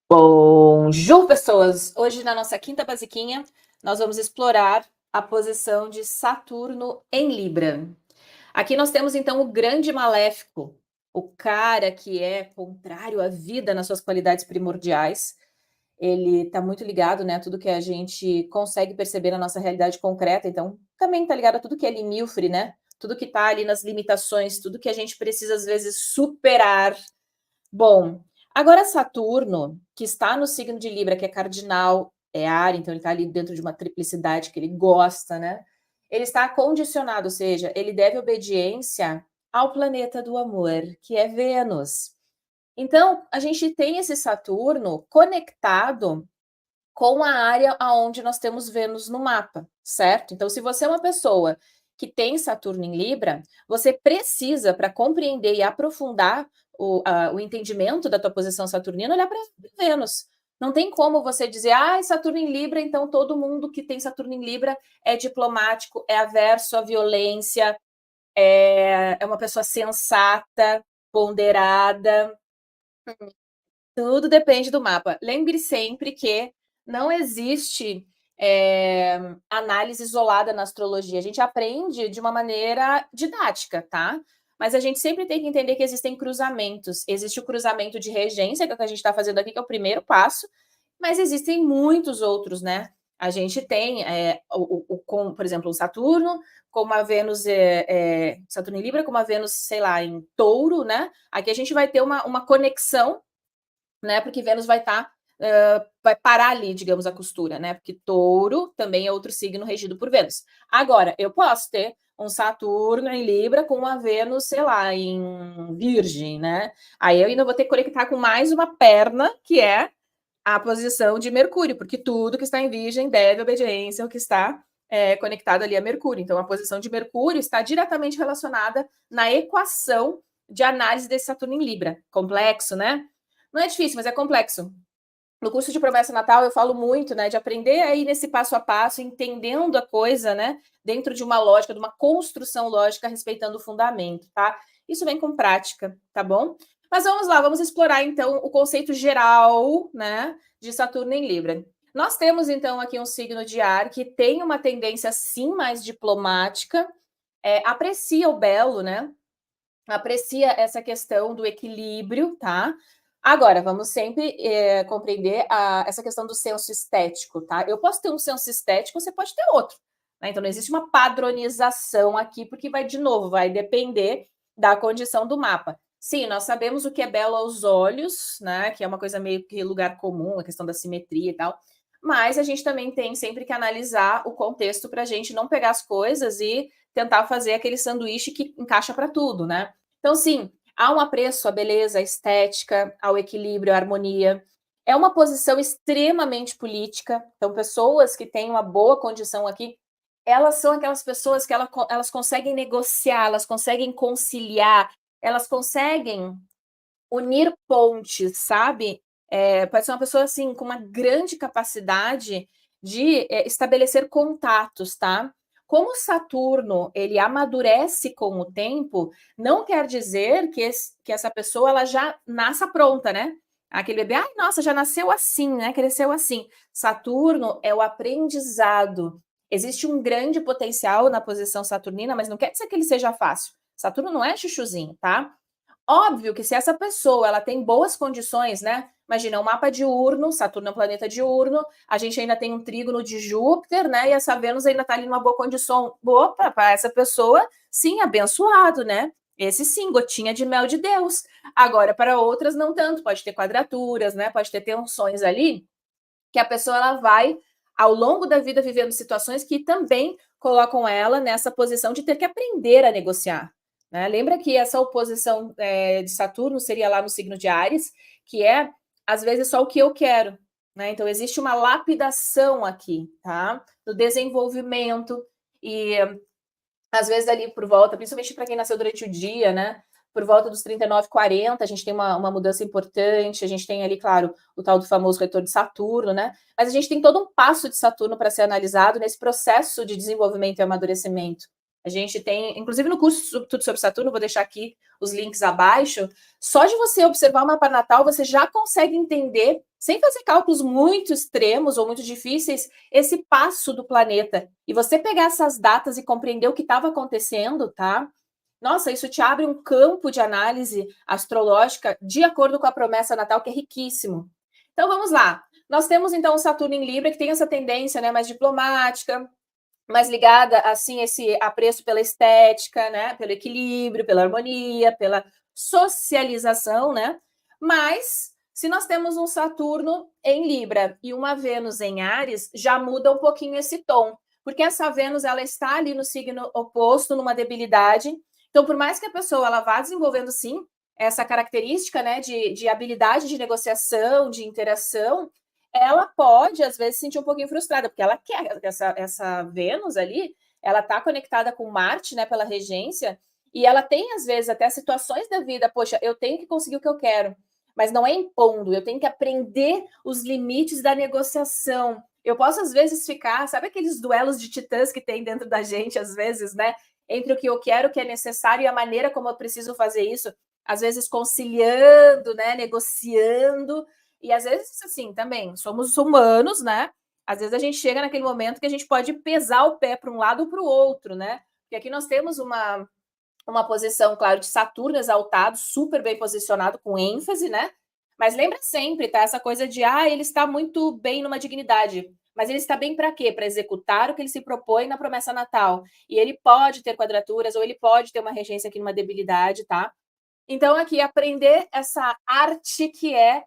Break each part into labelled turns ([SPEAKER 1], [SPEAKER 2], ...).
[SPEAKER 1] Bonjour, pessoas! Hoje, na nossa quinta basiquinha, nós vamos explorar a posição de Saturno em Libra. Aqui nós temos, então, o grande maléfico, o cara que é contrário à vida nas suas qualidades primordiais. Ele está muito ligado, né, a tudo que a gente consegue perceber na nossa realidade concreta, então também está ligado a tudo que é limífere, né? Tudo que está ali nas limitações, tudo que a gente precisa, às vezes, superar. Bom, agora Saturno, que está no signo de Libra, que é cardinal, é ar, então ele está ali dentro de uma triplicidade que ele gosta, né? Ele está condicionado, ou seja, ele deve obediência ao planeta do amor, que é Vênus. Então, a gente tem esse Saturno conectado com a área aonde nós temos Vênus no mapa, certo? Então, se você é uma pessoa que tem Saturno em Libra, você precisa, para compreender e aprofundar o entendimento da tua posição saturnina, olhar para Vênus. Não tem como você dizer, ah, Saturno em Libra, então todo mundo que tem Saturno em Libra é diplomático, é averso à violência, é uma pessoa sensata, ponderada. Tudo depende do mapa. Lembre sempre que não existe análise isolada na astrologia. A gente aprende de uma maneira didática, tá? Mas a gente sempre tem que entender que existem cruzamentos. Existe o cruzamento de regência, que é o que a gente está fazendo aqui, que é o primeiro passo, mas existem muitos outros, né? A gente tem, por exemplo, o Saturno, com uma Vênus, Saturno em Libra, com uma Vênus, sei lá, em Touro, né? Aqui a gente vai ter uma conexão, né? Porque Vênus vai estar, vai parar ali, digamos, a costura, né? Porque Touro também é outro signo regido por Vênus. Agora, eu posso ter um Saturno em Libra com uma Vênus, sei lá, em Virgem, né? Aí eu ainda vou ter que conectar com mais uma perna, que é a posição de Mercúrio, porque tudo que está em Virgem deve obediência ao que está conectado ali a Mercúrio. Então, a posição de Mercúrio está diretamente relacionada na equação de análise desse Saturno em Libra. Complexo, né? Não é difícil, mas é complexo. No curso de promessa natal eu falo muito, né, de aprender aí nesse passo a passo, entendendo a coisa, né, dentro de uma lógica, de uma construção lógica, respeitando o fundamento, tá? Isso vem com prática, tá bom? Mas vamos lá, vamos explorar então o conceito geral, né, de Saturno em Libra. Nós temos então aqui um signo de ar que tem uma tendência sim mais diplomática, aprecia o belo, né? Aprecia essa questão do equilíbrio, tá? Agora, vamos sempre compreender essa questão do senso estético, tá? Eu posso ter um senso estético, você pode ter outro, né? Então, não existe uma padronização aqui, porque vai, de novo, vai depender da condição do mapa. Sim, nós sabemos o que é belo aos olhos, né? Que é uma coisa meio que lugar comum, a questão da simetria e tal. Mas a gente também tem sempre que analisar o contexto para a gente não pegar as coisas e tentar fazer aquele sanduíche que encaixa para tudo, né? Então, sim, há um apreço à beleza, à estética, ao equilíbrio, à harmonia. É uma posição extremamente política. Então, pessoas que têm uma boa condição aqui, elas são aquelas pessoas que elas conseguem negociar, elas conseguem conciliar, elas conseguem unir pontes, sabe? Pode ser uma pessoa assim com uma grande capacidade de estabelecer contatos, tá? Como Saturno ele amadurece com o tempo, não quer dizer que essa pessoa ela já nasça pronta, né? Aquele bebê, ai, nossa, já nasceu assim, né? Cresceu assim. Saturno é o aprendizado. Existe um grande potencial na posição saturnina, mas não quer dizer que ele seja fácil. Saturno não é chuchuzinho, tá? Óbvio que se essa pessoa ela tem boas condições, né? Imagina, um mapa diurno, Saturno é um planeta diurno, a gente ainda tem um trígono de Júpiter, né? E essa Vênus ainda está ali numa boa condição. Boa para essa pessoa, sim, abençoado, né? Esse sim, gotinha de mel de Deus. Agora, para outras, não tanto. Pode ter quadraturas, né? Pode ter tensões ali, que a pessoa ela vai, ao longo da vida, vivendo situações que também colocam ela nessa posição de ter que aprender a negociar. Né? Lembra que essa oposição de Saturno seria lá no signo de Áries, que é, às vezes, só o que eu quero. Né? Então, existe uma lapidação aqui, tá? No desenvolvimento e, às vezes, ali por volta, principalmente para quem nasceu durante o dia, né? Por volta dos 39, 40, a gente tem uma mudança importante, a gente tem ali, claro, o tal do famoso retorno de Saturno, né? Mas a gente tem todo um passo de Saturno para ser analisado nesse processo de desenvolvimento e amadurecimento. A gente tem, inclusive no curso Tudo sobre Saturno, vou deixar aqui os links abaixo, só de você observar o mapa natal, você já consegue entender, sem fazer cálculos muito extremos ou muito difíceis, esse passo do planeta. E você pegar essas datas e compreender o que estava acontecendo, tá? Nossa, isso te abre um campo de análise astrológica de acordo com a promessa natal, que é riquíssimo. Então vamos lá. Nós temos então o Saturno em Libra, que tem essa tendência, né, mais diplomática, mais ligada assim esse apreço pela estética, né, pelo equilíbrio, pela harmonia, pela socialização, né? Mas se nós temos um Saturno em Libra e uma Vênus em Áries, já muda um pouquinho esse tom, porque essa Vênus ela está ali no signo oposto, numa debilidade. Então, por mais que a pessoa ela vá desenvolvendo sim essa característica, né, de habilidade de negociação, de interação, ela pode, às vezes, se sentir um pouquinho frustrada, porque ela quer, essa Vênus ali, ela está conectada com Marte, né, pela regência, e ela tem, às vezes, até situações da vida, poxa, eu tenho que conseguir o que eu quero, mas não é impondo, eu tenho que aprender os limites da negociação. Eu posso, às vezes, ficar, sabe aqueles duelos de titãs que tem dentro da gente, às vezes, né? Entre o que eu quero, o que é necessário e a maneira como eu preciso fazer isso, às vezes conciliando, né, negociando, e às vezes, assim, também, somos humanos, né? Às vezes a gente chega naquele momento que a gente pode pesar o pé para um lado ou para o outro, né? Porque aqui nós temos uma posição, claro, de Saturno exaltado, super bem posicionado, com ênfase, né? Mas lembra sempre, tá? Essa coisa de, ele está muito bem numa dignidade. Mas ele está bem para quê? Para executar o que ele se propõe na promessa natal. E ele pode ter quadraturas, ou ele pode ter uma regência aqui numa debilidade, tá? Então, aqui, aprender essa arte que é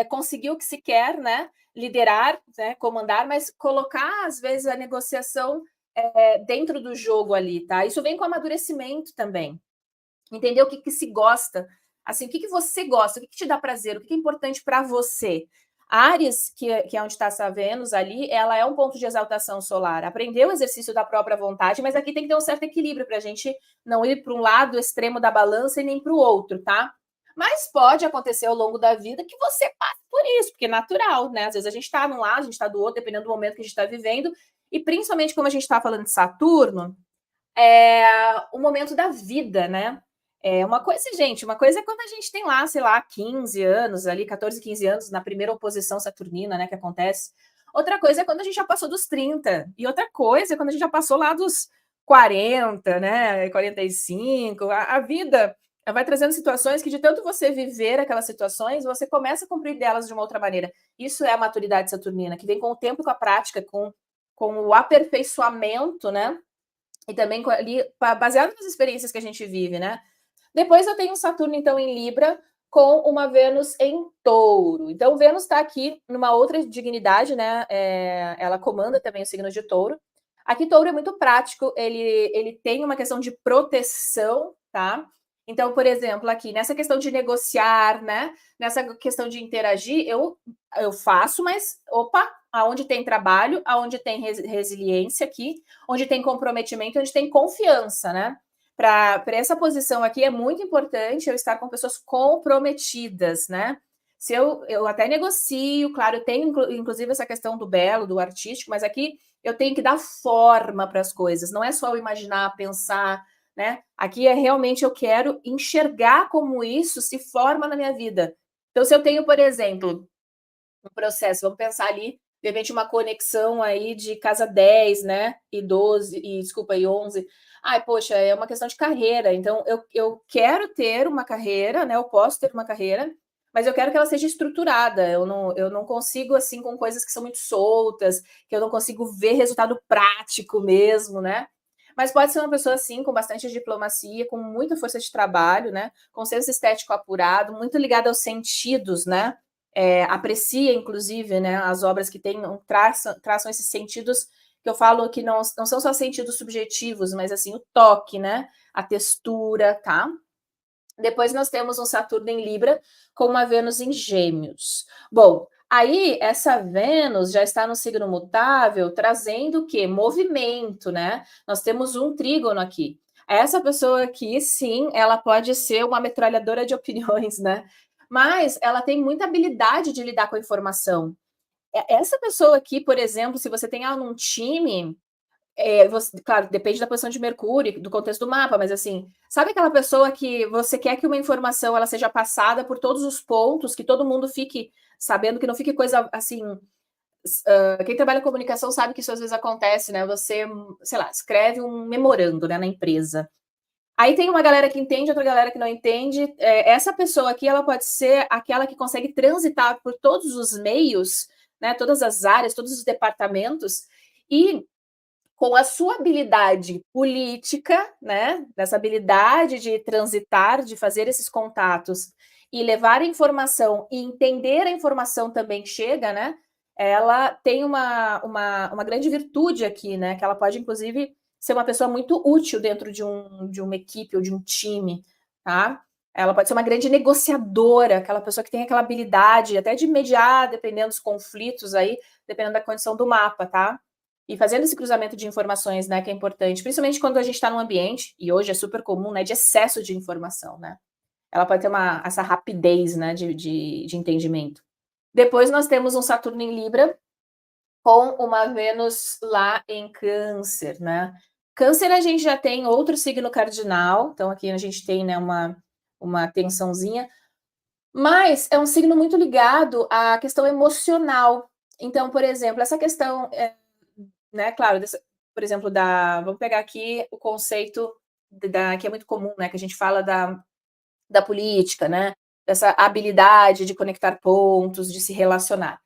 [SPEAKER 1] conseguir o que se quer, né? Liderar, né? Comandar, mas colocar, às vezes, a negociação dentro do jogo ali, tá? Isso vem com amadurecimento também. Entender o que se gosta. Assim, o que você gosta, o que te dá prazer, o que é importante para você. Áries, que é onde está essa Vênus ali, ela é um ponto de exaltação solar. Aprender o exercício da própria vontade, mas aqui tem que ter um certo equilíbrio para a gente não ir para um lado extremo da balança e nem para o outro, tá? Mas pode acontecer ao longo da vida que você passe por isso, porque é natural, né? Às vezes a gente está num lado, a gente está do outro, dependendo do momento que a gente está vivendo. E principalmente como a gente está falando de Saturno, o momento da vida, né? Uma coisa, gente, uma coisa é quando a gente tem lá, sei lá, 15 anos, ali, 14, 15 anos, na primeira oposição saturnina, né, que acontece. Outra coisa é quando a gente já passou dos 30. E outra coisa é quando a gente já passou lá dos 40, né, 45. A vida vai trazendo situações que, de tanto você viver aquelas situações, você começa a compreender elas de uma outra maneira. Isso é a maturidade saturnina, que vem com o tempo, com a prática, com o aperfeiçoamento, né? E também ali, baseado nas experiências que a gente vive, né? Depois eu tenho Saturno, então, em Libra, com uma Vênus em Touro. Então, Vênus está aqui numa outra dignidade, né? Ela comanda também o signo de Touro. Aqui, Touro é muito prático, ele tem uma questão de proteção, tá? Então, por exemplo, aqui, nessa questão de negociar, né? Nessa questão de interagir, eu faço, mas, opa, aonde tem trabalho, aonde tem resiliência aqui, onde tem comprometimento, onde tem confiança, né? Para essa posição aqui é muito importante eu estar com pessoas comprometidas, né? Se eu até negocio, claro, eu tenho inclusive essa questão do belo, do artístico, mas aqui eu tenho que dar forma para as coisas, não é só eu imaginar, pensar, né? Aqui é realmente eu quero enxergar como isso se forma na minha vida. Então, se eu tenho, por exemplo, um processo, vamos pensar ali, de repente, uma conexão aí de casa 10, né? E 12, e desculpa, e 11. Ai, poxa, é uma questão de carreira. Então, eu quero ter uma carreira, né? Eu posso ter uma carreira, mas eu quero que ela seja estruturada. Eu não consigo, assim, com coisas que são muito soltas, que eu não consigo ver resultado prático mesmo, né? Mas pode ser uma pessoa, assim, com bastante diplomacia, com muita força de trabalho, né? Com senso estético apurado, muito ligado aos sentidos, né? Aprecia, inclusive, né, as obras que traçam esses sentidos que eu falo que não são só sentidos subjetivos, mas assim, o toque, né? A textura, tá? Depois nós temos um Saturno em Libra com uma Vênus em Gêmeos. Bom, aí essa Vênus já está no signo mutável, trazendo o quê? Movimento, né? Nós temos um trígono aqui. Essa pessoa aqui, sim, ela pode ser uma metralhadora de opiniões, né? Mas ela tem muita habilidade de lidar com a informação. Essa pessoa aqui, por exemplo, se você tem ela num time, Claro, depende da posição de Mercúrio, do contexto do mapa, mas assim, sabe aquela pessoa que você quer que uma informação ela seja passada por todos os pontos, que todo mundo fique sabendo, que não fique coisa assim. Quem trabalha com comunicação sabe que isso às vezes acontece, né? Você, sei lá, escreve um memorando, né, na empresa. Aí tem uma galera que entende, outra galera que não entende. Essa pessoa aqui, ela pode ser aquela que consegue transitar por todos os meios, né, todas as áreas, todos os departamentos, e com a sua habilidade política, né, dessa habilidade de transitar, de fazer esses contatos e levar a informação e entender a informação também que chega, né, ela tem uma grande virtude aqui, né, que ela pode, inclusive, ser uma pessoa muito útil dentro de uma equipe ou de um time, tá? Ela pode ser uma grande negociadora, aquela pessoa que tem aquela habilidade até de mediar, dependendo dos conflitos aí, dependendo da condição do mapa, tá? E fazendo esse cruzamento de informações, né, que é importante, principalmente quando a gente está num ambiente, e hoje é super comum, né, de excesso de informação, né? Ela pode ter essa rapidez, né, de entendimento. Depois nós temos um Saturno em Libra com uma Vênus lá em Câncer, né? Câncer a gente já tem outro signo cardinal, então aqui a gente tem, né, uma tensãozinha, mas é um signo muito ligado à questão emocional. Então, por exemplo, essa questão né, claro, por exemplo, vamos pegar aqui o conceito que é muito comum, né, que a gente fala da política, né, dessa habilidade de conectar pontos, de se relacionar.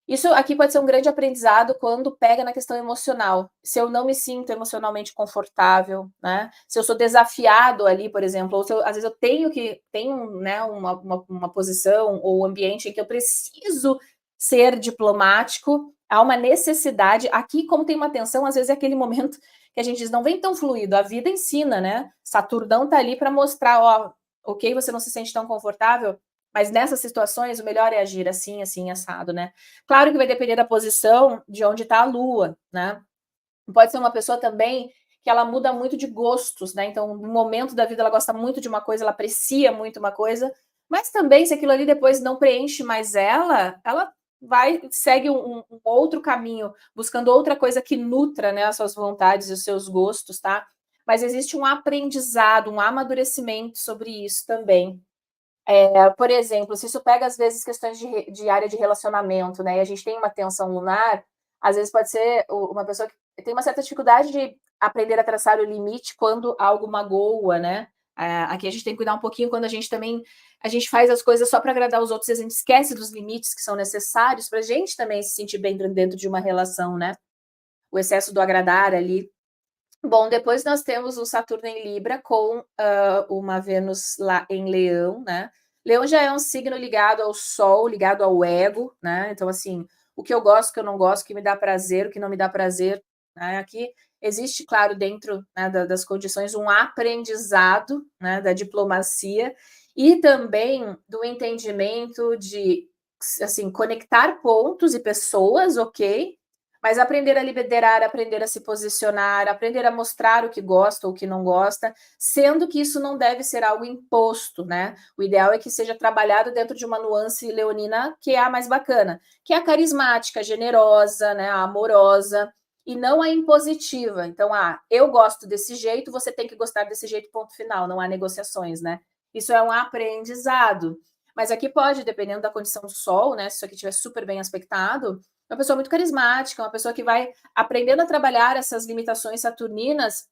[SPEAKER 1] Isso aqui pode ser um grande aprendizado quando pega na questão emocional. Se eu não me sinto emocionalmente confortável, né? Se eu sou desafiado ali, por exemplo, ou se às vezes eu tenho né, uma posição ou um ambiente em que eu preciso ser diplomático, há uma necessidade. Aqui, como tem uma tensão, às vezes é aquele momento que a gente diz, não vem tão fluido, a vida ensina, né? Saturnão tá ali para mostrar, ó, ok, você não se sente tão confortável, mas nessas situações o melhor é agir assim, assim, assado, né? Claro que vai depender da posição de onde está a Lua, né? Pode ser uma pessoa também que ela muda muito de gostos, né? Então, no momento da vida ela gosta muito de uma coisa, ela aprecia muito uma coisa, mas também se aquilo ali depois não preenche mais ela segue um outro caminho, buscando outra coisa que nutra, né, as suas vontades e os seus gostos, tá? Mas existe um aprendizado, um amadurecimento sobre isso também. Por exemplo, se isso pega, às vezes, questões de área de relacionamento, né? E a gente tem uma tensão lunar, às vezes pode ser uma pessoa que tem uma certa dificuldade de aprender a traçar o limite quando algo magoa, né? Aqui a gente tem que cuidar um pouquinho quando a gente faz as coisas só para agradar os outros e a gente esquece dos limites que são necessários para a gente também se sentir bem dentro de uma relação, né? O excesso do agradar ali. Bom, depois nós temos o Saturno em Libra com uma Vênus lá em Leão, né? Leão já é um signo ligado ao Sol, ligado ao ego, né? Então, assim, o que eu gosto, o que eu não gosto, o que me dá prazer, o que não me dá prazer, né? Aqui existe, claro, dentro, né, das condições, um aprendizado, né, da diplomacia e também do entendimento de, assim, conectar pontos e pessoas, ok? Mas aprender a liderar, aprender a se posicionar, aprender a mostrar o que gosta ou o que não gosta, sendo que isso não deve ser algo imposto, né? O ideal é que seja trabalhado dentro de uma nuance leonina que é a mais bacana, que é a carismática, generosa, né, a amorosa, e não a impositiva. Então, eu gosto desse jeito, você tem que gostar desse jeito, ponto final, não há negociações, né? Isso é um aprendizado. Mas aqui pode, dependendo da condição do sol, né? Se isso aqui estiver super bem aspectado, uma pessoa muito carismática, uma pessoa que vai aprendendo a trabalhar essas limitações saturninas,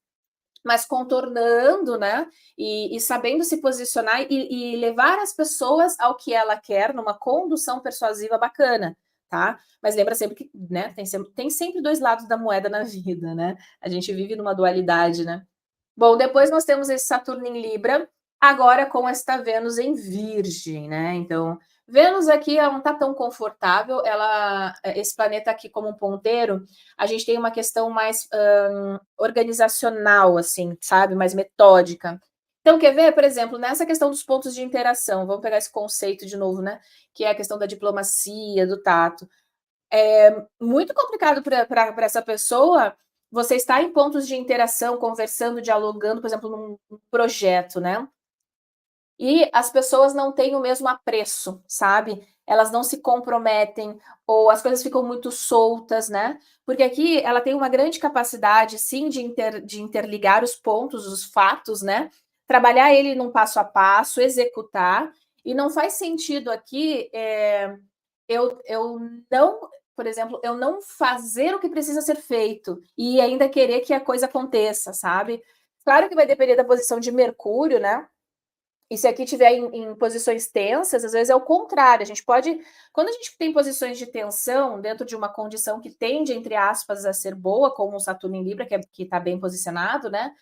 [SPEAKER 1] mas contornando, né? E sabendo se posicionar e levar as pessoas ao que ela quer numa condução persuasiva bacana, tá? Mas lembra sempre que, né? Tem sempre dois lados da moeda na vida, né? A gente vive numa dualidade, né? Bom, depois nós temos esse Saturno em Libra, agora com esta Vênus em Virgem, né? Então, Vênus aqui ela não está tão confortável, esse planeta aqui como um ponteiro, a gente tem uma questão mais organizacional, assim, sabe? Mais metódica. Então, quer ver, por exemplo, nessa questão dos pontos de interação, vamos pegar esse conceito de novo, né? Que é a questão da diplomacia, do tato. É muito complicado para essa pessoa você estar em pontos de interação, conversando, dialogando, por exemplo, num projeto, né? e as pessoas não têm o mesmo apreço, sabe? Elas não se comprometem, ou as coisas ficam muito soltas, né? Porque aqui ela tem uma grande capacidade, sim, de interligar os pontos, os fatos, né? Trabalhar ele num passo a passo, executar, e não faz sentido aqui eu não, por exemplo, eu não fazer o que precisa ser feito e ainda querer que a coisa aconteça, sabe? Claro que vai depender da posição de Mercúrio, né? E se aqui tiver em posições tensas, às vezes é o contrário. A gente pode, quando a gente tem posições de tensão dentro de uma condição que tende, entre aspas, a ser boa, como o Saturno em Libra, que está bem posicionado, né?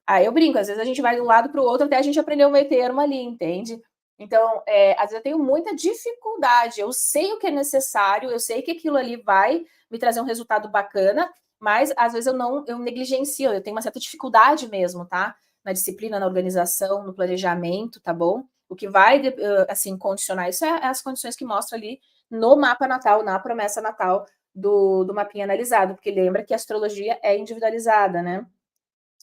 [SPEAKER 1] Aí eu brinco, às vezes a gente vai de um lado para o outro até a gente aprender o meio termo ali, entende? Então, às vezes eu tenho muita dificuldade. Eu sei o que é necessário, eu sei que aquilo ali vai me trazer um resultado bacana, mas às vezes eu negligencio, eu tenho uma certa dificuldade mesmo, tá? Na disciplina, na organização, no planejamento, tá bom? O que vai, assim, condicionar isso é as condições que mostra ali no mapa natal, na promessa natal do mapinha analisado, porque lembra que a astrologia é individualizada, né?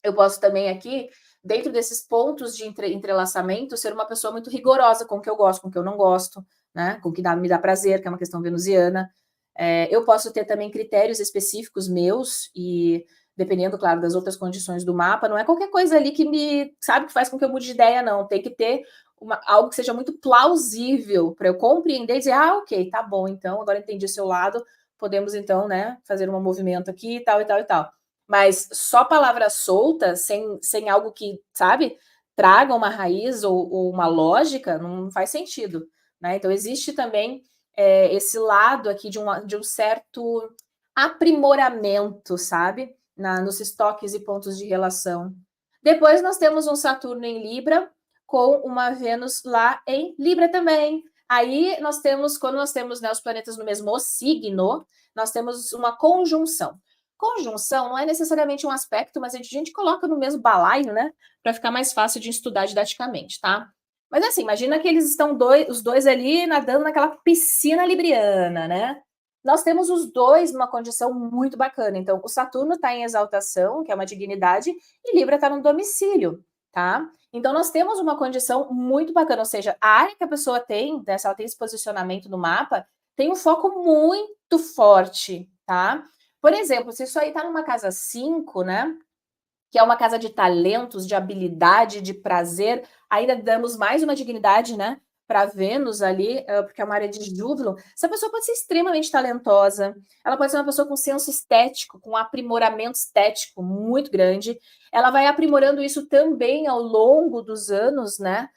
[SPEAKER 1] Eu posso também aqui, dentro desses pontos de entrelaçamento, ser uma pessoa muito rigorosa com o que eu gosto, com o que eu não gosto, né? Com o que me dá prazer, que é uma questão venusiana. Eu posso ter também critérios específicos meus e dependendo, claro, das outras condições do mapa, não é qualquer coisa ali que me, sabe, que faz com que eu mude de ideia, não. Tem que ter algo que seja muito plausível para eu compreender e dizer, ok, tá bom, então, agora entendi o seu lado, podemos então, né, fazer um movimento aqui e tal e tal e tal. Mas só palavra solta, sem algo que, sabe, traga uma raiz ou uma lógica, não faz sentido, né? Então, existe também esse lado aqui de um certo aprimoramento, sabe? Nos estoques e pontos de relação. Depois nós temos um Saturno em Libra com uma Vênus lá em Libra também. Aí nós temos, quando nós temos, né, os planetas no mesmo signo, nós temos uma conjunção. Conjunção não é necessariamente um aspecto, mas a gente coloca no mesmo balaio, né? Para ficar mais fácil de estudar didaticamente, tá? Mas assim, imagina que eles estão os dois ali nadando naquela piscina libriana, né? Nós temos os dois numa condição muito bacana. Então, o Saturno está em exaltação, que é uma dignidade, e Libra está no domicílio, tá? Então, nós temos uma condição muito bacana, ou seja, a área que a pessoa tem, né, se ela tem esse posicionamento no mapa, tem um foco muito forte, tá? Por exemplo, se isso aí está numa casa 5, né? Que é uma casa de talentos, de habilidade, de prazer, ainda damos mais uma dignidade, né? Para Vênus ali, porque é uma área de júbilo. Essa pessoa pode ser extremamente talentosa, ela pode ser uma pessoa com senso estético, com aprimoramento estético muito grande. Ela vai aprimorando isso também ao longo dos anos, né?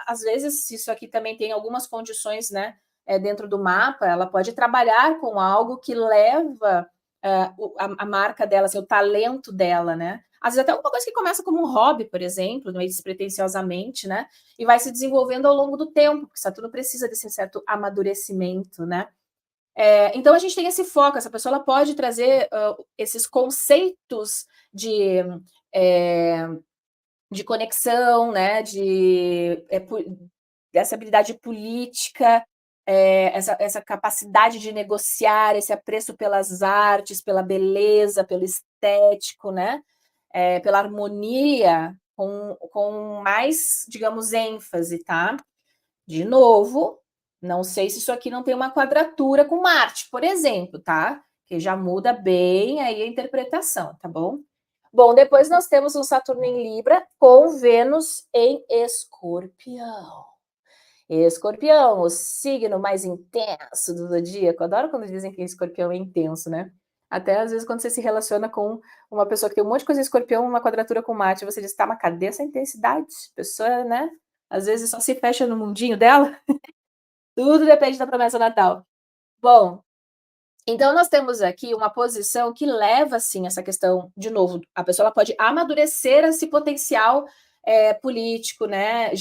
[SPEAKER 1] Às vezes, isso aqui também tem algumas condições, né? Dentro do mapa, ela pode trabalhar com algo que leva a marca dela, assim, o talento dela, né? Às vezes até uma coisa que começa como um hobby, por exemplo, meio despretensiosamente, né? E vai se desenvolvendo ao longo do tempo, porque Saturno precisa desse certo amadurecimento, né? Então a gente tem esse foco, essa pessoa ela pode trazer esses conceitos é, de conexão, né? Dessa habilidade política, essa capacidade de negociar, esse apreço pelas artes, pela beleza, pelo estético, né? Pela harmonia, com mais, digamos, ênfase, tá? De novo, não sei se isso aqui não tem uma quadratura com Marte, por exemplo, tá? Que já muda bem aí a interpretação, tá bom? Bom, depois nós temos um Saturno em Libra com Vênus em Escorpião. Escorpião, o signo mais intenso do zodíaco. Adoro quando dizem que Escorpião é intenso, né? Até às vezes quando você se relaciona com uma pessoa que tem um monte de coisa em Escorpião, uma quadratura com Marte, você diz, tá, mas cadê essa intensidade? A pessoa, né? Às vezes só se fecha no mundinho dela. Tudo depende da promessa natal. Bom, então nós temos aqui uma posição que leva, assim, essa questão, de novo, a pessoa ela pode amadurecer esse potencial político, né,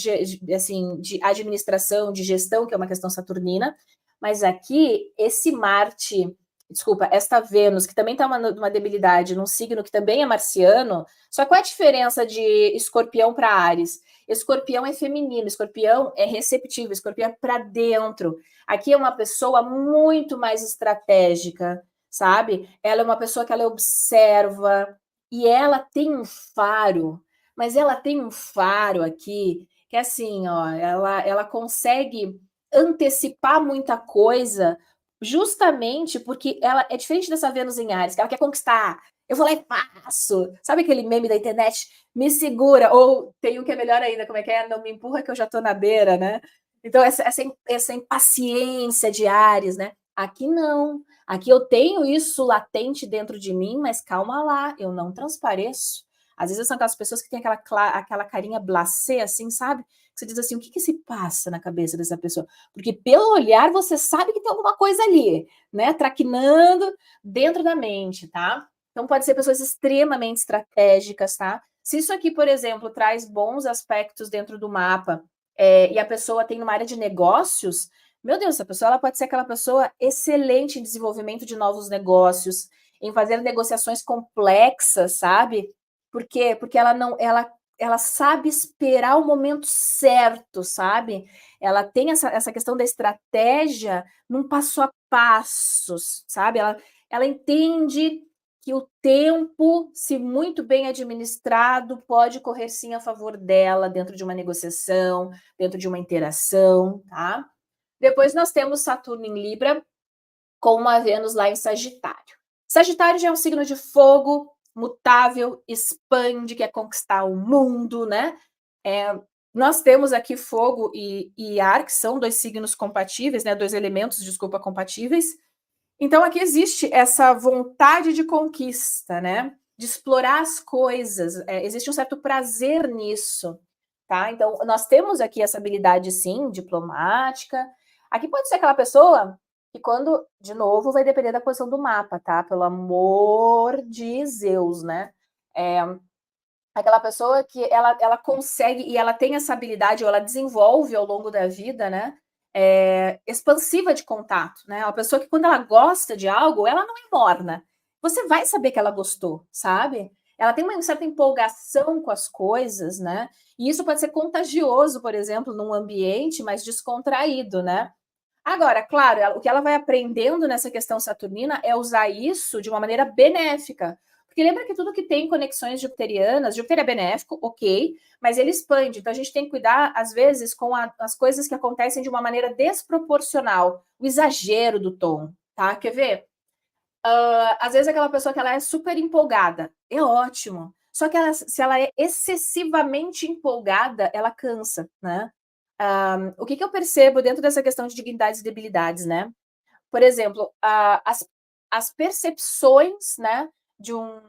[SPEAKER 1] assim, de administração, de gestão, que é uma questão saturnina, mas aqui, esse Marte, desculpa, esta Vênus, que também está uma debilidade num signo que também é marciano, só qual é a diferença de Escorpião para Áries? Escorpião é feminino, Escorpião é receptivo, Escorpião é para dentro. Aqui é uma pessoa muito mais estratégica, sabe? Ela é uma pessoa que ela observa e ela tem um faro, mas ela tem um faro aqui que é assim, ó, ela consegue antecipar muita coisa, justamente porque ela é diferente dessa Vênus em Áries, que ela quer conquistar. Eu vou lá e faço. Sabe aquele meme da internet? Me segura. Ou tem um que é melhor ainda, como é que é? Não me empurra que eu já tô na beira, né? Então, essa impaciência de Áries, né? Aqui não. Aqui eu tenho isso latente dentro de mim, mas calma lá, eu não transpareço. Às vezes são aquelas pessoas que têm aquela carinha blasé, assim, sabe? Você diz assim, o que se passa na cabeça dessa pessoa? Porque pelo olhar você sabe que tem alguma coisa ali, né? Traquinando dentro da mente, tá? Então pode ser pessoas extremamente estratégicas, tá? Se isso aqui, por exemplo, traz bons aspectos dentro do mapa, e a pessoa tem uma área de negócios, meu Deus, essa pessoa ela pode ser aquela pessoa excelente em desenvolvimento de novos negócios, em fazer negociações complexas, sabe? Por quê? Porque ela sabe esperar o momento certo, sabe? Ela tem essa questão da estratégia num passo a passos, sabe? Ela entende que o tempo, se muito bem administrado, pode correr sim a favor dela dentro de uma negociação, dentro de uma interação, tá? Depois nós temos Saturno em Libra, com uma Vênus lá em Sagitário. Sagitário já é um signo de fogo, mutável, expande, quer conquistar o mundo, né? Nós temos aqui fogo e ar, que são dois signos compatíveis, né? Dois elementos, desculpa, compatíveis. Então aqui existe essa vontade de conquista, né? De explorar as coisas. Existe um certo prazer nisso, tá? Então nós temos aqui essa habilidade, sim, diplomática. Aqui pode ser aquela pessoa que quando, de novo, vai depender da posição do mapa, tá? Pelo amor de Zeus, né? Aquela pessoa que ela consegue e ela tem essa habilidade, ou ela desenvolve ao longo da vida, né? Expansiva de contato, né? Uma pessoa que quando ela gosta de algo, ela não é morna. Você vai saber que ela gostou, sabe? Ela tem uma certa empolgação com as coisas, né? E isso pode ser contagioso, por exemplo, num ambiente mais descontraído, né? Agora, claro, o que ela vai aprendendo nessa questão saturnina é usar isso de uma maneira benéfica. Porque lembra que tudo que tem conexões jupiterianas, Júpiter é benéfico, ok, mas ele expande. Então a gente tem que cuidar, às vezes, com as coisas que acontecem de uma maneira desproporcional, o exagero do tom, tá? Quer ver? Às vezes aquela pessoa que ela é super empolgada, é ótimo. Só que se ela é excessivamente empolgada, ela cansa, né? O que eu percebo dentro dessa questão de dignidades e debilidades, né? Por exemplo, as percepções, né, de um,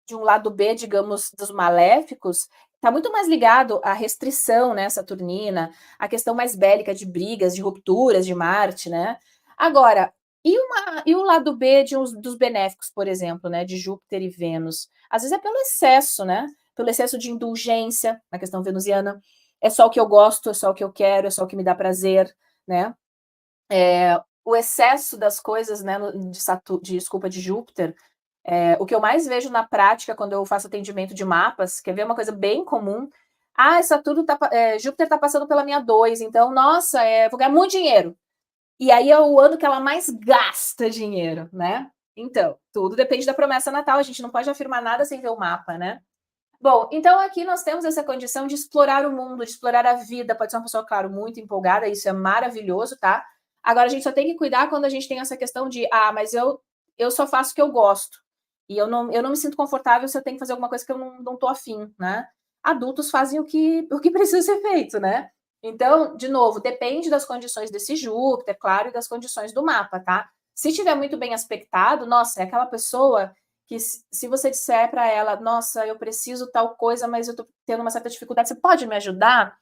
[SPEAKER 1] de um lado B, digamos, dos maléficos, está muito mais ligado à restrição, né, saturnina, à questão mais bélica de brigas, de rupturas de Marte, né? Agora, e o lado B dos benéficos, por exemplo, né, de Júpiter e Vênus? Às vezes é pelo excesso, né? Pelo excesso de indulgência, na questão venusiana. É só o que eu gosto, é só o que eu quero, é só o que me dá prazer, né? O excesso das coisas, né, de Júpiter, o que eu mais vejo na prática quando eu faço atendimento de mapas, quer ver uma coisa bem comum? Júpiter está passando pela minha 2, então, nossa, vou ganhar muito dinheiro. E aí é o ano que ela mais gasta dinheiro, né? Então, tudo depende da promessa natal, a gente não pode afirmar nada sem ver o mapa, né? Bom, então aqui nós temos essa condição de explorar o mundo, de explorar a vida. Pode ser uma pessoa, claro, muito empolgada, isso é maravilhoso, tá? Agora a gente só tem que cuidar quando a gente tem essa questão de, mas eu só faço o que eu gosto. E eu não me sinto confortável se eu tenho que fazer alguma coisa que eu não tô afim, né? Adultos fazem o que precisa ser feito, né? Então, de novo, depende das condições desse Júpiter, claro, e das condições do mapa, tá? Se estiver muito bem aspectado, nossa, é aquela pessoa que se você disser para ela, nossa, eu preciso tal coisa, mas eu estou tendo uma certa dificuldade, você pode me ajudar?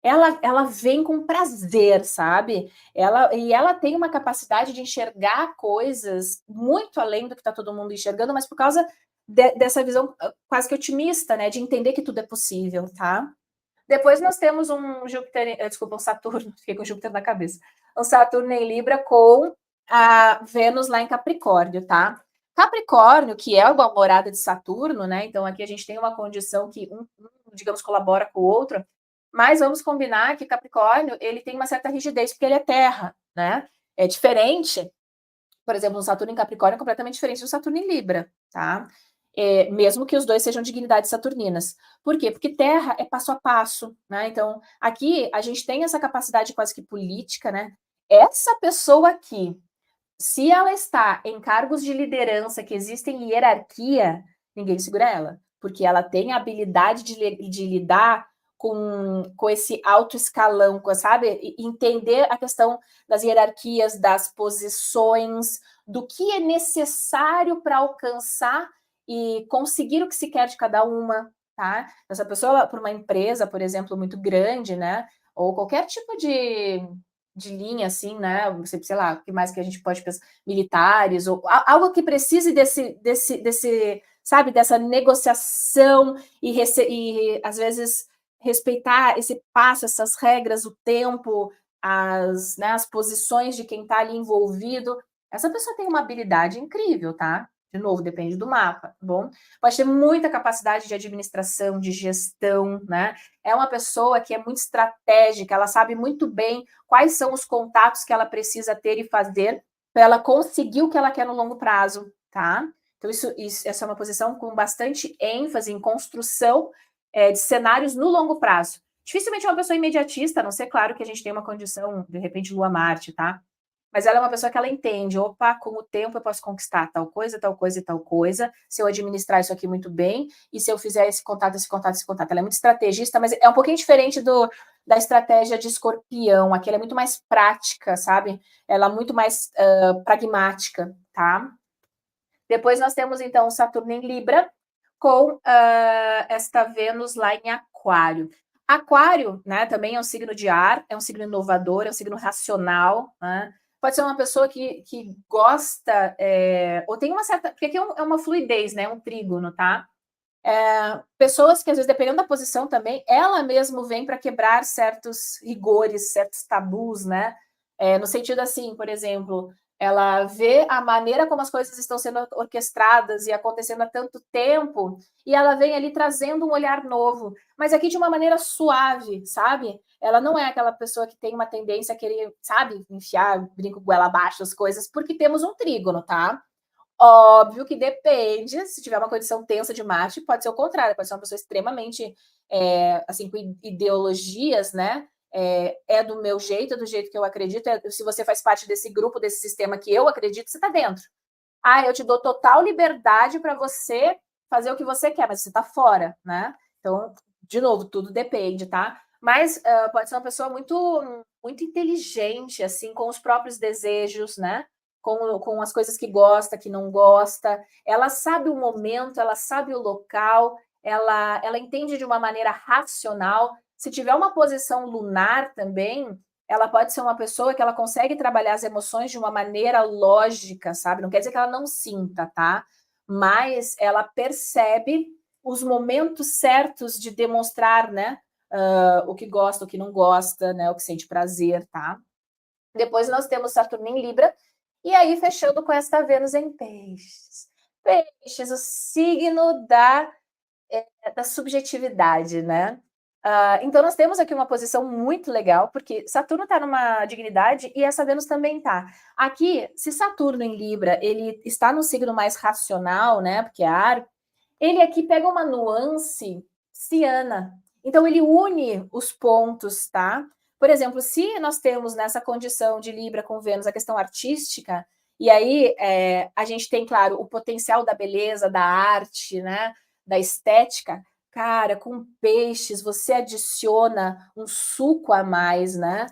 [SPEAKER 1] Ela vem com prazer, sabe? Ela tem uma capacidade de enxergar coisas muito além do que está todo mundo enxergando, mas por causa dessa visão quase que otimista, né? De entender que tudo é possível, tá? Depois nós temos um Saturno, fiquei com Júpiter na cabeça. Um Saturno em Libra com a Vênus lá em Capricórnio, tá? Capricórnio, que é uma morada de Saturno, né? Então aqui a gente tem uma condição que digamos, colabora com o outro, mas vamos combinar que Capricórnio, ele tem uma certa rigidez, porque ele é terra, né? É diferente, por exemplo, um Saturno em Capricórnio é completamente diferente do Saturno em Libra, tá? mesmo que os dois sejam dignidades saturninas. Por quê? Porque terra é passo a passo, né? Então, aqui a gente tem essa capacidade quase que política, né? Essa pessoa aqui, se ela está em cargos de liderança que existem hierarquia, ninguém segura ela, porque ela tem a habilidade de lidar com esse alto escalão, sabe? E entender a questão das hierarquias, das posições, do que é necessário para alcançar e conseguir o que se quer de cada uma, tá? Essa pessoa, por uma empresa, por exemplo, muito grande, né? Ou qualquer tipo de linha, assim, né? Sei lá, o que mais que a gente pode pensar? Militares, ou algo que precise sabe, dessa negociação e às vezes respeitar esse passo, essas regras, o tempo, as posições de quem está ali envolvido. Essa pessoa tem uma habilidade incrível, tá? De novo, depende do mapa, tá bom? Pode ter muita capacidade de administração, de gestão, né? É uma pessoa que é muito estratégica, ela sabe muito bem quais são os contatos que ela precisa ter e fazer para ela conseguir o que ela quer no longo prazo, tá? Então, essa é uma posição com bastante ênfase em construção de cenários no longo prazo. Dificilmente é uma pessoa imediatista, a não ser, claro, que a gente tem uma condição, de repente, Lua-Marte, tá? Mas ela é uma pessoa que ela entende, opa, com o tempo eu posso conquistar tal coisa, tal coisa e tal coisa, se eu administrar isso aqui muito bem, e se eu fizer esse contato, esse contato, esse contato. Ela é muito estrategista, mas é um pouquinho diferente da estratégia de Escorpião. Aqui ela é muito mais prática, sabe? Ela é muito mais pragmática, tá? Depois nós temos, então, Saturno em Libra, com esta Vênus lá em Aquário. Aquário, né, também é um signo de ar, é um signo inovador, é um signo racional, né? Pode ser uma pessoa que gosta, ou tem uma certa. Porque aqui é uma fluidez, né? Um trígono, tá? Pessoas que, às vezes, dependendo da posição também, ela mesmo vem para quebrar certos rigores, certos tabus, né? No sentido assim, por exemplo, ela vê a maneira como as coisas estão sendo orquestradas e acontecendo há tanto tempo, e ela vem ali trazendo um olhar novo, mas aqui de uma maneira suave, sabe? Ela não é aquela pessoa que tem uma tendência a querer, sabe, enfiar, brinco goela abaixo as coisas, porque temos um trígono, tá? Óbvio que depende, se tiver uma condição tensa de Marte, pode ser o contrário, pode ser uma pessoa extremamente, assim, com ideologias, né? Do meu jeito, é do jeito que eu acredito. Se você faz parte desse grupo, desse sistema que eu acredito, você está dentro. Eu te dou total liberdade para você fazer o que você quer, mas você está fora, né? Então, de novo, tudo depende, tá? Mas pode ser uma pessoa muito, muito inteligente, assim, com os próprios desejos, né? Com as coisas que gosta, que não gosta. Ela sabe o momento, ela sabe o local, ela entende de uma maneira racional. Se tiver uma posição lunar também, ela pode ser uma pessoa que ela consegue trabalhar as emoções de uma maneira lógica, sabe? Não quer dizer que ela não sinta, tá? Mas ela percebe os momentos certos de demonstrar, né? O que gosta, o que não gosta, né? O que sente prazer, tá? Depois nós temos Saturno em Libra, e aí fechando com esta Vênus em Peixes. Peixes, o signo da subjetividade, né? Então nós temos aqui uma posição muito legal, porque Saturno está numa dignidade e essa Vênus também está. Aqui, se Saturno em Libra, ele está no signo mais racional, né? Porque é ar, ele aqui pega uma nuance ciana. Então ele une os pontos, tá? Por exemplo, se nós temos nessa condição de Libra com Vênus a questão artística, e aí a gente tem, claro, o potencial da beleza, da arte, né? Da estética. Cara, com peixes você adiciona um suco a mais, né?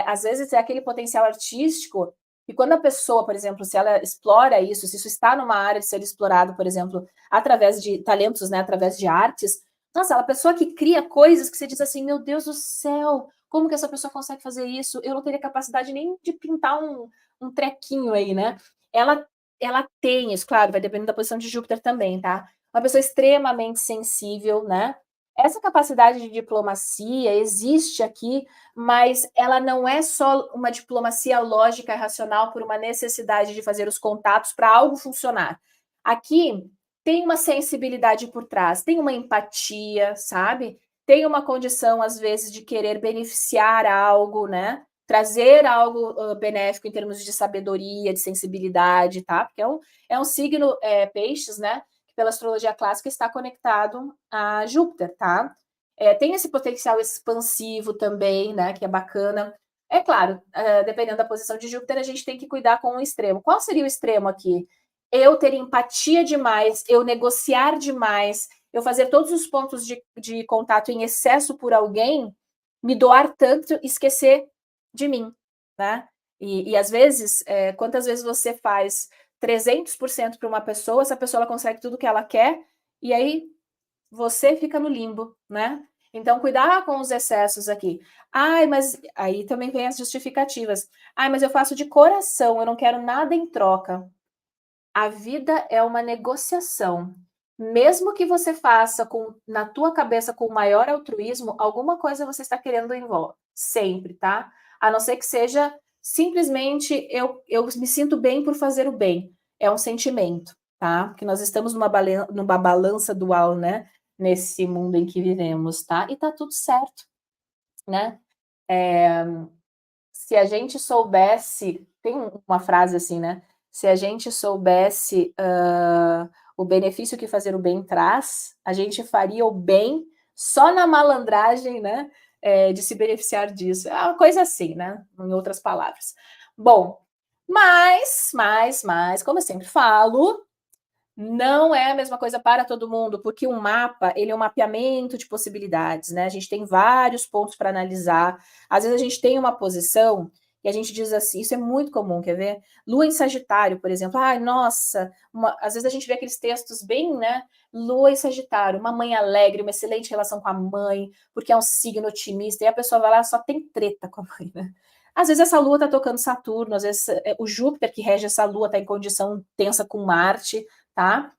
[SPEAKER 1] Às vezes é aquele potencial artístico e quando a pessoa, por exemplo, se ela explora isso, se isso está numa área de ser explorado, por exemplo, através de talentos, né, através de artes, nossa, a pessoa que cria coisas que você diz assim, meu Deus do céu, como que essa pessoa consegue fazer isso? Eu não teria capacidade nem de pintar um trequinho aí, né? Ela, ela tem isso, claro, vai depender da posição de Júpiter também, tá? Uma pessoa extremamente sensível, né? Essa capacidade de diplomacia existe aqui, mas ela não é só uma diplomacia lógica e racional por uma necessidade de fazer os contatos para algo funcionar. Aqui tem uma sensibilidade por trás, tem uma empatia, sabe? Tem uma condição, às vezes, de querer beneficiar algo, né? Trazer algo benéfico em termos de sabedoria, de sensibilidade, tá? Porque é um signo, peixes, né? pela astrologia clássica, está conectado a Júpiter, tá? Tem esse potencial expansivo também, né, que é bacana. É claro, dependendo da posição de Júpiter, a gente tem que cuidar com o extremo. Qual seria o extremo aqui? Eu ter empatia demais, eu negociar demais, eu fazer todos os pontos de contato em excesso por alguém, me doar tanto, esquecer de mim, né? E às vezes, quantas vezes você faz 300% para uma pessoa, essa pessoa ela consegue tudo que ela quer, e aí você fica no limbo, né? Então, cuidar com os excessos aqui. Ai, mas aí também vem as justificativas. Ai, mas eu faço de coração, eu não quero nada em troca. A vida é uma negociação. Mesmo que você faça na tua cabeça com o maior altruísmo, alguma coisa você está querendo em volta. Sempre, tá? A não ser que seja simplesmente eu me sinto bem por fazer o bem. É um sentimento, tá? Porque nós estamos numa balança dual, né? Nesse mundo em que vivemos, tá? E tá tudo certo, né? Se a gente soubesse, tem uma frase assim, né? Se a gente soubesse o benefício que fazer o bem traz, a gente faria o bem só na malandragem, né? De se beneficiar disso. É uma coisa assim, né? Em outras palavras. Bom, mas, como eu sempre falo, não é a mesma coisa para todo mundo, porque um mapa, ele é um mapeamento de possibilidades, né? A gente tem vários pontos para analisar. Às vezes a gente tem uma posição e a gente diz assim, isso é muito comum, quer ver? Lua em Sagitário, por exemplo. Ai, nossa, às vezes a gente vê aqueles textos bem, né? Lua em Sagitário, uma mãe alegre, uma excelente relação com a mãe, porque é um signo otimista, e a pessoa vai lá só tem treta com a mãe, né? Às vezes essa lua está tocando Saturno, às vezes o Júpiter que rege essa lua está em condição tensa com Marte, tá?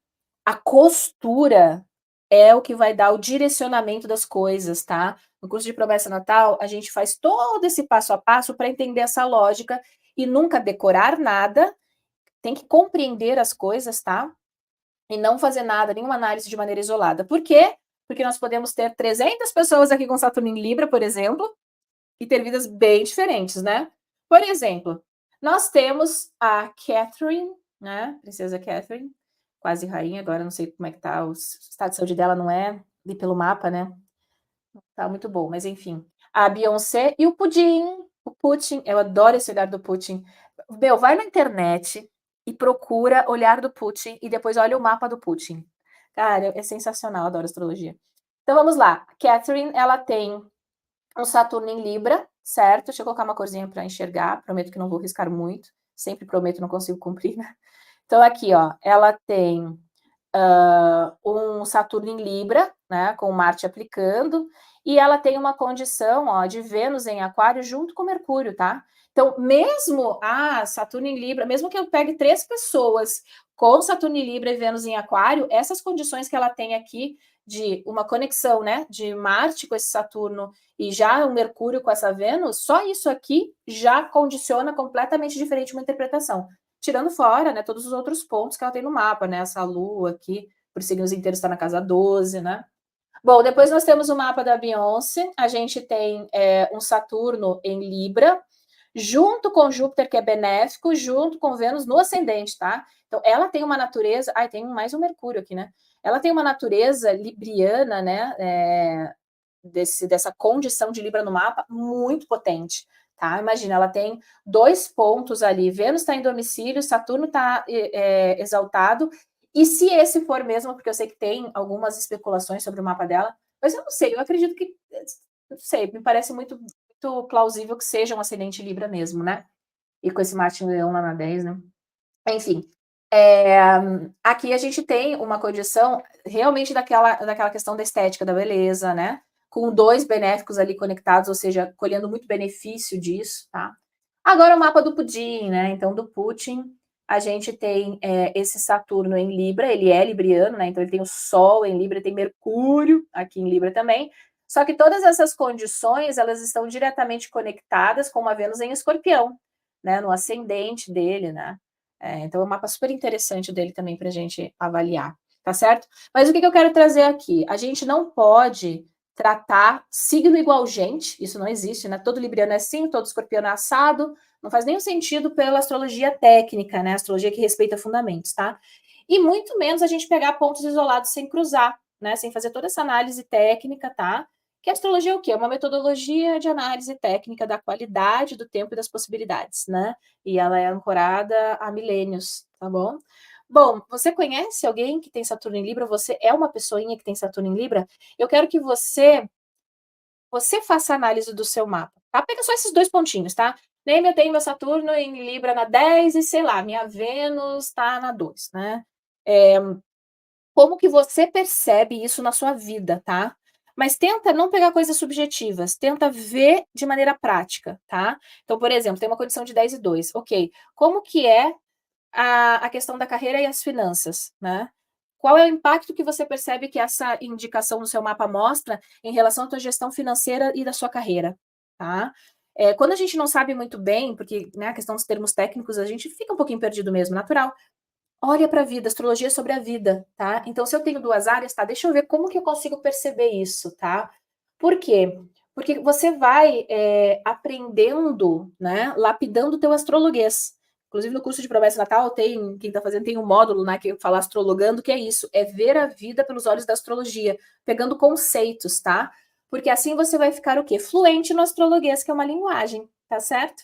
[SPEAKER 1] A costura é o que vai dar o direcionamento das coisas, tá? No curso de promessa natal, a gente faz todo esse passo a passo para entender essa lógica e nunca decorar nada, tem que compreender as coisas, tá? E não fazer nada, nenhuma análise de maneira isolada. Por quê? Porque nós podemos ter 300 pessoas aqui com Saturno em Libra, por exemplo, e ter vidas bem diferentes, né? Por exemplo, nós temos a Catherine, né? Princesa Catherine, quase rainha, agora não sei como é que tá, o estado de saúde dela não é ali pelo mapa, né? Tá muito bom, mas enfim. A Beyoncé e o Putin, eu adoro esse olhar do Putin. Meu, vai na internet e procura olhar do Putin e depois olha o mapa do Putin. Cara, é sensacional, adoro astrologia. Então vamos lá. Catherine, ela tem um Saturno em Libra, certo? Deixa eu colocar uma corzinha para enxergar, prometo que não vou riscar muito, sempre prometo, não consigo cumprir, né? Então aqui, ó, ela tem um Saturno em Libra, né, com Marte aplicando, e ela tem uma condição, ó, de Vênus em Aquário junto com Mercúrio, tá? Então, mesmo Saturno em Libra, mesmo que eu pegue 3 pessoas com Saturno em Libra e Vênus em Aquário, essas condições que ela tem aqui de uma conexão, né, de Marte com esse Saturno e já o Mercúrio com essa Vênus, só isso aqui já condiciona completamente diferente uma interpretação. Tirando fora, né, todos os outros pontos que ela tem no mapa, né, essa Lua aqui, por signos inteiros está na casa 12, né? Bom, depois nós temos o mapa da Beyoncé, a gente tem um Saturno em Libra, junto com Júpiter, que é benéfico, junto com Vênus no ascendente, tá? Então, ela tem uma natureza... Ai, tem mais um Mercúrio aqui, né? Ela tem uma natureza libriana, né? Dessa condição de Libra no mapa muito potente, tá? Imagina, ela tem 2 pontos ali, Vênus está em domicílio, Saturno está exaltado, e se esse for mesmo, porque eu sei que tem algumas especulações sobre o mapa dela, mas eu não sei, eu acredito que, não sei, me parece muito, muito plausível que seja um ascendente Libra mesmo, né? E com esse Marte em Leão lá na 10, né? Enfim, aqui a gente tem uma condição realmente daquela questão da estética, da beleza, né? Com 2 benéficos ali conectados, ou seja, colhendo muito benefício disso, tá? Agora o mapa do Pudim, né? Então, do Putin, a gente tem esse Saturno em Libra, ele é libriano, né? Então, ele tem o Sol em Libra, tem Mercúrio aqui em Libra também. Só que todas essas condições, elas estão diretamente conectadas com uma Vênus em Escorpião, né? No ascendente dele, né? Então, é um mapa super interessante dele também para a gente avaliar, tá certo? Mas o que eu quero trazer aqui? A gente não pode tratar signo igual gente, isso não existe, né? Todo libriano é assim, todo escorpiano é assado, não faz nenhum sentido pela astrologia técnica, né? Astrologia que respeita fundamentos, tá? e muito menos a gente pegar pontos isolados sem cruzar, né? Sem fazer toda essa análise técnica, tá? Que a astrologia é o quê? É uma metodologia de análise técnica da qualidade do tempo e das possibilidades, né? E ela é ancorada há milênios, tá bom? Bom, você conhece alguém que tem Saturno em Libra? Você é uma pessoinha que tem Saturno em Libra? Eu quero que você faça a análise do seu mapa, tá? Pega só esses dois pontinhos, tá? Nem eu tenho meu Saturno em Libra na 10 e, sei lá, minha Vênus tá na 2, né? Como que você percebe isso na sua vida, tá? Mas tenta não pegar coisas subjetivas, tenta ver de maneira prática, tá? Então, por exemplo, tem uma condição de 10 e 2, ok. Como que é a questão da carreira e as finanças, né? Qual é o impacto que você percebe que essa indicação no seu mapa mostra em relação à tua gestão financeira e da sua carreira, tá? Quando a gente não sabe muito bem, porque né, a questão dos termos técnicos, a gente fica um pouquinho perdido mesmo, natural. Olha para a vida, astrologia é sobre a vida, tá? Então, se eu tenho 2 áreas, tá, deixa eu ver como que eu consigo perceber isso, tá? Por quê? Porque você vai, aprendendo, né, lapidando o teu astrologuês. Inclusive no curso de Promessa Natal tem quem tá fazendo tem um módulo, né, que fala astrologando, que é isso, é ver a vida pelos olhos da astrologia, pegando conceitos, tá? Porque assim você vai ficar o quê? Fluente no astrologuês, que é uma linguagem, tá certo?